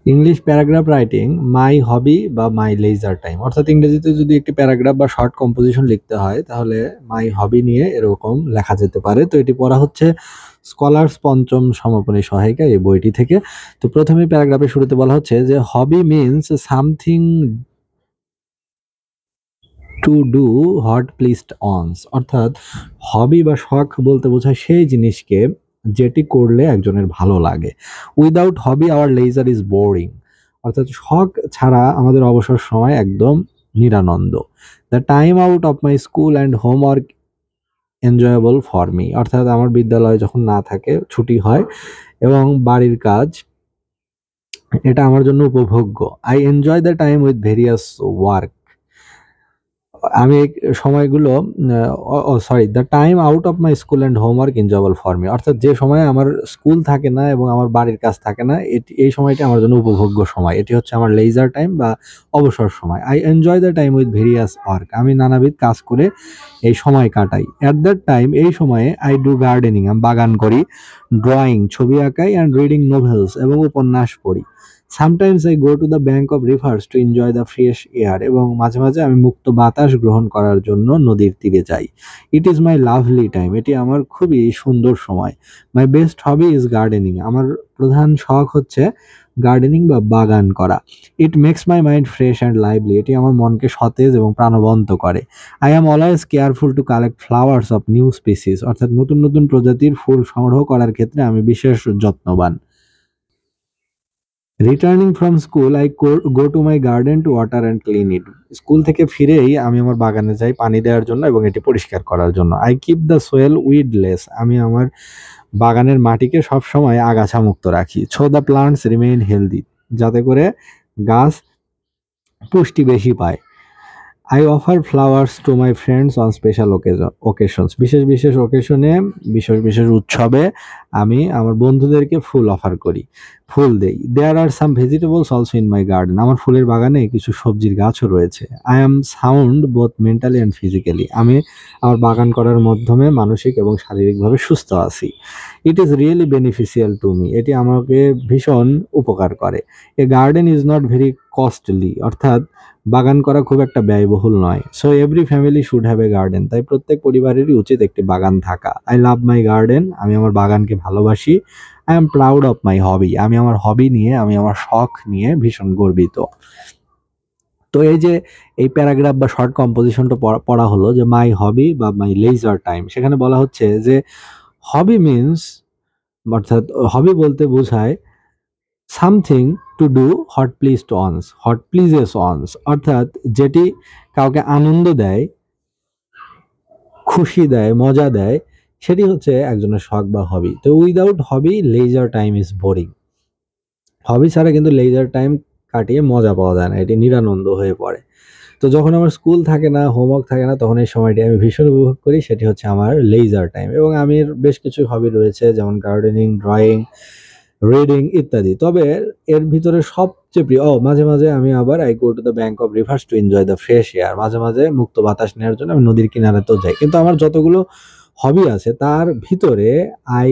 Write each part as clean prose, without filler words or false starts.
English paragraph writing মাই হবি বা মাই leisure time, অর্থাৎ ইংরেজিতে যদি একটি প্যারাগ্রাফ বা শর্ট কম্পোজিশন লিখতে হয় তাহলে মাই হবি নিয়ে এরকম লেখা যেতে পারে। তো এটি পড়া হচ্ছে স্কলার্স পঞ্চম সমাপনী সহায়িকা এই বইটি থেকে। তো প্রথমে প্যারাগ্রাফের শুরুতে বলা হচ্ছে যে hobby means something to do what pleased ones, অর্থাৎ হবি বা শখ বলতে বোঝায় সেই জিনিসকে যেটি করলে একজনের ভালো লাগে। Without hobby our leisure is boring, অর্থাৎ শখ ছাড়া আমাদের অবসর সময় একদম নিরানন্দ। The time out of my school and homework enjoyable for me, অর্থাৎ আমার বিদ্যালয় যখন না থাকে, ছুটি হয় এবং বাড়ির কাজ, এটা আমার জন্য উপভোগ্য। I enjoy the time with various work, আমি এই সময়গুলো the time out of my school and homework enjoyable for me, অর্থাৎ যে সময় আমার স্কুল থাকে না এবং আমার বাড়ির কাজ থাকে না, এই সময়টা আমার জন্য উপভোগ্য সময়, এটি হচ্ছে আমার লেজার টাইম বা অবসর সময়। I enjoy the time with various work, আমি নানাবিধ কাজ করে এই সময় কাটাই। অ্যাট দ্যাট টাইম, এই সময়ে আই ডু গার্ডেনিং, আমি বাগান করি, ড্রয়িং, ছবি আঁকাই, অ্যান্ড রিডিং নোভেলস, এবং উপন্যাস পড়ি। Sometimes I go to the bank of rivers to enjoy the fresh air, এবং মাঝে মাঝে আমি মুক্ত বাতাস গ্রহণ করার জন্য নদীর তীরে যাই। It is my lovely time, এটি আমার খুবই সুন্দর সময়। My best hobby is gardening, আমার প্রধান শখ হচ্ছে গার্ডেনিং বা বাগান করা। It makes my mind fresh and lively, এটি আমার মনকে সতেজ এবং প্রাণবন্ত করে। I am always careful to collect flowers of new species, অর্থাৎ নতুন নতুন প্রজাতির ফুল সংগ্রহ করার ক্ষেত্রে আমি বিশেষ যত্নবান। Returning from school I go to my garden to water and clean it, school থেকে ফিরেই আমি আমার বাগানে যাই পানি দেওয়ার জন্য এবং এটি পরিষ্কার করার জন্য। আই কিপ দ্য সোয়েল উইডলেস, আমি আমার বাগানের মাটিকে সবসময় আগাছা মুক্ত রাখি। So the plants remain healthy, যাতে করে গাছ পুষ্টি বেশি পায়। I offer flowers to my friends on special occasions, বিশেষ বিশেষ ওকেশনে, বিশেষ বিশেষ উৎসবে আমি আমার বন্ধুদেরকে ফুল অফার করি, ফুল দেই। There are some vegetables also in my garden, আমার ফুলের বাগানে কিছু সবজির গাছও রয়েছে। I am sound both mentally and physically, আমি আমার বাগান করার মাধ্যমে মানসিক এবং শারীরিকভাবে সুস্থ আছি। It is really beneficial to me, এটি আমাকে ভীষণ উপকার করে। A garden is not very costly, অর্থাৎ বাগান করা খুব একটা ব্যয়বহুল নয়। So every family should have a garden, তাই প্রত্যেক পরিবারেরই উচিত একটি বাগান থাকা। আই লাভ মাই গার্ডেন, আমি আমার বাগানকে ভালোবাসি। I am proud of my hobby, আমি আমার হবি নিয়ে, আমি আমার শখ নিয়ে ভীষণ গর্বিত। তো এই যে এই প্যারাগ্রাফ বা শর্ট কম্পোজিশনটা পড়া হলো যে মাই হবি বা মাই লেজার টাইম, সেখানে বলা হচ্ছে যে হবি মিনস, অর্থাৎ হবি বলতে বোঝায় something to do that pleases ones, অর্থাৎ যেটি কাউকে আনন্দ দেয়, খুশি দেয়, মজা দেয়, সেটি হচ্ছে একজনের শখ বা হবি। তো without hobby leisure time is boring, hobby ছাড়া কিন্তু লেজার টাইম কাটিয়ে মজা পাওয়া যায় না, এটি নিরানন্দ হয়ে পড়ে। তো যখন আমার স্কুল থাকে না, হোমওয়ার্ক থাকে না, তখন এই সময়টি আমি ভীষণ উপভোগ করি, সেটি হচ্ছে আমার লেজার টাইম। এবং আমি বেশ কিছু হবি রয়েছে, যেমন গার্ডেনিং, ড্রয়িং, রিডিং ইত্যাদি। তবে এর ভিতরে সবচেয়ে প্রিয়, মাঝে মাঝে আমি আবার I go to the bank of rivers to enjoy the fresh air, মাঝে মাঝে মুক্ত বাতাস নেওয়ার জন্য আমি নদীর কিনারেতেও যাই। কিন্তু আমার যতগুলো হবি আছে তার ভিতরে আই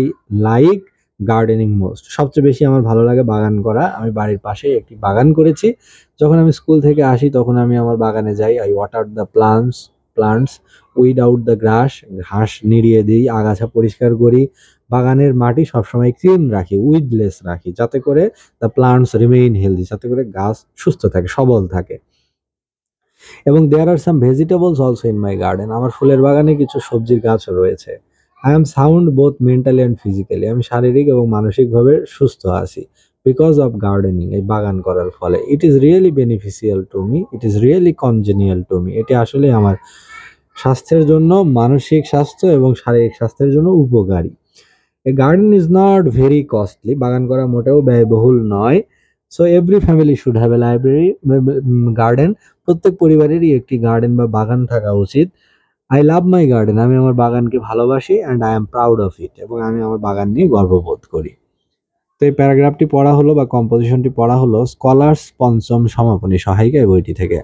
লাইক গার্ডেনিং মোস্ট, সবচেয়ে বেশি আমার ভালো লাগে বাগান করা। আমি বাড়ির পাশে একটি বাগান করেছি, যখন আমি স্কুল থেকে আসি তখন আমি আমার বাগানে যাই। I water the plants weed out the grass, ঘাস নিড়িয়ে দিই, আগাছা পরিষ্কার করি, বাগানের মাটি সবসময় ক্লিন রাখি, উইডলেস রাখি, যাতে করে দ্য প্লান্টস রিমেইন হেলদি, যাতে করে গাছ সুস্থ থাকে, সবল থাকে। এবং there are some vegetables also in my garden, আমার ফুলের বাগানে কিছু সবজির গাছও রয়েছে। I am sound both mentally and physically, আমি শারীরিক এবং মানসিকভাবে সুস্থ আছি বিকজ অফ গার্ডেনিং, এই বাগান করার ফলে। It is really beneficial to me, it is really congenial to me, এটি আসলে আমার স্বাস্থ্যের জন্য, মানসিক স্বাস্থ্য এবং শারীরিক স্বাস্থ্যের জন্য উপকারী। A garden is not very costly, বাগান করা মোটেও ব্যয়বহুল নয়। So every family should have a library garden, প্রত্যেক পরিবারেরই একটি গার্ডেন বা বাগান থাকা উচিত। আই লাভ মাই গার্ডেন, আমি আমার বাগানকে ভালোবাসি, and I am proud of it, এবং আমি আমার বাগান নিয়ে গর্ববোধ করি। তো এই প্যারাগ্রাফটি পড়া হলো বা কম্পোজিশনটি পড়া হলো স্কলার্স পঞ্চম সমাপনী সহায়িকা এই বইটি থেকে।